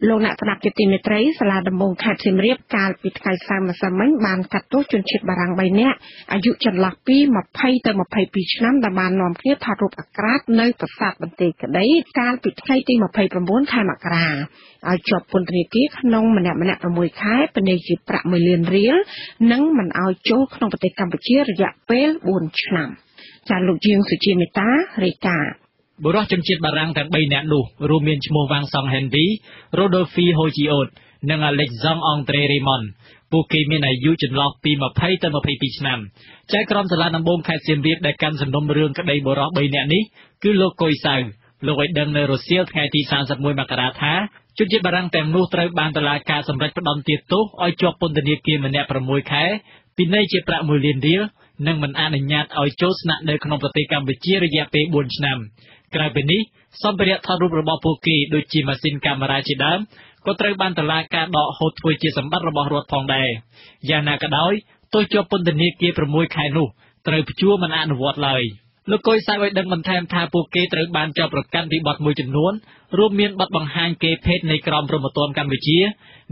លោកអ្នកស្ដាប់ជាទីមេត្រីសាលាដំបងខេត្តសៀមរាបកាលពីថ្ងៃសៅរ៍ម្សិលមិញបានកាត់ទោសជនជាតិបារាំង3នាក់អាយុចន្លោះពី20ទៅ22ឆ្នាំដែលបាននាំគ្នាថតរូបអាក្រាតនៅប្រាសាទបន្ទាយក្តីកាលពីថ្ងៃទី29ខែមករាឲ្យជាប់ពន្ធនាគារក្នុងម្នាក់6ខែពន្ធនាគារប្រាក់1លានរៀលនិងមិនឲ្យចូលក្នុងប្រទេសកម្ពុជារយៈពេល4ឆ្នាំចាលោកជាងសុជាមេតារាយការណ៍បុរសជនជាតិបារាំងទាំង3នាក់នោះរួមមានឈ្មោះវ៉ាងសង់ហេនរី Rodolphe Hojiot និង Alexandre André Raymond ពួកគេមានអាយុចន្លោះពី20ទៅ22ឆ្នាំចៅក្រមសាលាដំបងខេត្តសៀមរាបដែលកាន់សំណុំរឿងក្តីបុរស3នាក់នេះគឺលោកកុយសៅលោកឲ្យដឹងនៅរសៀលថ្ងៃទី31មករាថាជនជាតិបារាំងទាំងនោះត្រូវបានតុលាការសម្រេចផ្តន្ទាទោសឲ្យជាប់ពន្ធនាគារម្នាក់6ខែពិន័យជាប្រាក់1លានរៀលនិងមិនអនុញ្ញាតឲ្យចូលស្នាក់នៅក្នុងប្រទេសកម្ពុជារយៈពេល4ឆ្នាំក្រៅពីនេះសម្ភារៈថតរូបរបស់ពួកគេដូចជាម៉ាស៊ីនកាមេរ៉ាជាដើមក៏ត្រូវបានតុលាការដកហូតធ្វើជាសម្បត្តិរបស់រដ្ឋផងដែរយ៉ាងណាក៏ដោយទោសជាប់ពន្ធនាគារ6ខែនោះត្រូវព្យួរមិនអនុវត្តឡើយលោកកុយសៅឲ្យដឹងបន្ថែមថាពួកគេត្រូវបានចោទប្រកាន់ពីបទមួយចំនួនរួមមានបទបង្ហាញកេរ្តិ៍ភេទនៃក្រមព្រហ្មទណ្ឌកម្ពុជា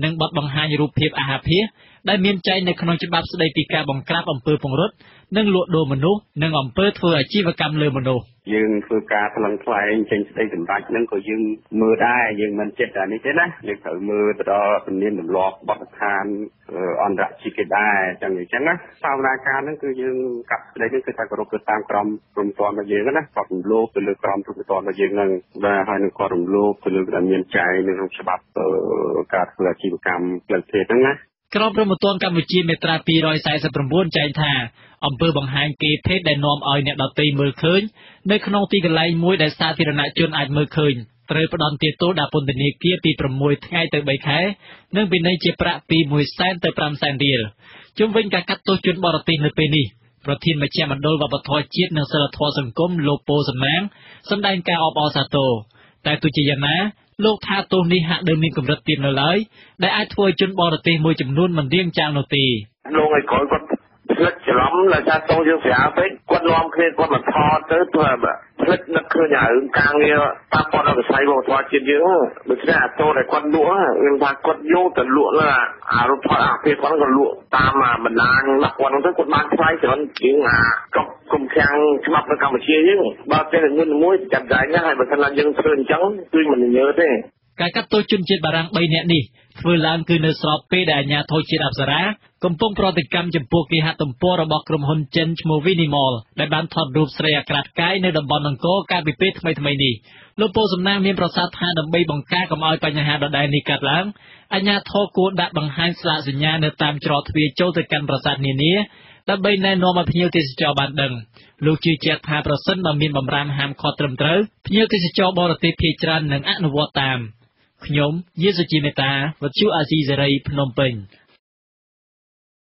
និងបទបង្ហាញរូបភាពអាហារភាសដែលមានចែងនៅក្នុងច្បាប់ស្តីពីការបង្ក្រាបអំពើពង្រត់និងលួចដូរមនុស្សនិងអំពើធ្វើអាជីវកម្មលើមនុស្សយើងធ្វើការថ្លឹងថ្លែងចេញស្តីសម្រេចហ្នឹងក៏យើងមើលដែរយើងមិនចិត្តអានេះទេណាយើងត្រូវមើលទៅដល់ជំនាញទម្លាប់បទដ្ឋានអន្តរជាតិគេដែរអញ្ចឹងណាសាវនាការហ្នឹងគឺយើងកាត់ស្តីហ្នឹងគឺថាគោរពទៅតាមក្រមព្រហ្មទណ្ឌរបស់យើងណាគាត់រំលោភទៅលើក្រមព្រហ្មទណ្ឌរបស់យើងហ្នឹងបាទហើយនឹងគាត់រំលោភទៅលើដែលមានចែងនៅក្នុងច្បាប់ការធ្វើអាជីវកម្មផ្លូវភេទហ្នឹងណាក្រមព្រហ្មទណ្ឌកម្ពុជាមាត្រា249ចែងថាអំពើបង្ហាញកេរ្តិ៍ភេទដែលនាំឲ្យអ្នកដទៃមើលឃើញនៅក្នុងទីកន្លែងមួយដែលសាធារណជនអាចមើលឃើញត្រូវផ្តន្ទាទោសដាក់ពន្ធនាគារពី6ថ្ងៃទៅ3ខែនិងពិន័យជាប្រាក់ពី1សែនទៅ5សែនរៀលជុំវិញការកាត់ទោសជនបរទេសនៅពេលនេះប្រធានមជ្ឈមណ្ឌលវប្បធម៌ជាតិនិងសិលធម៌សង្គមលោកប៉ូសំណាងសម្ដែងការអបអរសាទរតែទោះជាយ៉ាងណាលោកថាទោសនេះហាក់ដូចមានកម្រិតទាបនៅឡើយដែលអាចធ្វើឲ្យជនបរទេសមួយចំនួនមិនរៀងចាលនោះទេលោកឲ្យគាត់ផ្លិចច្រឡំដោយសារតោយើងស្រាលពេកគាត់នាំគ្នាគាត់មកថតទៅព្រោះផ្លិចនឹកឃើញរឿងការងារតាមព័ន្ធវិស័យវប្បធម៌ជាតិយើងដូច្នេះអាតោដែលគាត់លក់ខ្ញុំថាគាត់យកទៅលក់លើអារូបថតអាភាពគាត់ក៏លក់តាមបណ្ដាញរបស់គាត់ហ្នឹងទៅគាត់បានថ្លៃច្រើនជាងគុំខាំងច្បាប់នៅកម្ពុជាយើងបើតែមួយចាប់ដៃណាហើយបើមិនថាយើងធ្វើអញ្ចឹងគឺមិនញើទេការកាត់ទោសជនជាតិបារាំង3នាក់នេះធ្វើឡើងគឺនៅស្របពេលដែលអាជ្ញាធរជាតិអប្សរាកំពុងប្រតិកម្មចំពោះគេហទំព័ររបស់ក្រុមហ៊ុនចិនឈ្មោះ Vinimall ដែលបានថតរូបស្រីអាក្រាតកាយនៅតំបន់អង្គរកាលពីពេលថ្មីៗនេះលោកប៉ូសំណាងមានប្រសាសន៍ថាដើម្បីបង្ការកុំឲ្យបញ្ហាដដែលនេះកើតឡើងអាជ្ញាធរគួរដាក់បង្ហាញស្លាកសញ្ញានៅតាមច្រកទ្វារចូលទៅកាន់ប្រាសាទនានាដើម្បីណែនាំឲ្យភ្ញៀវទេសចរបានដឹងលោកជឿជាក់ថាប្រសិនបើមានបម្រាមហាមឃាត់ត្រឹមត្រូវភ្ញៀវទេសចរបរទេសភាគច្រើននឹងអនុវត្តតាមខ្ញុំយេសុជាមេតាវັດឈូអាស៊ីសេរីភ្នំពេញ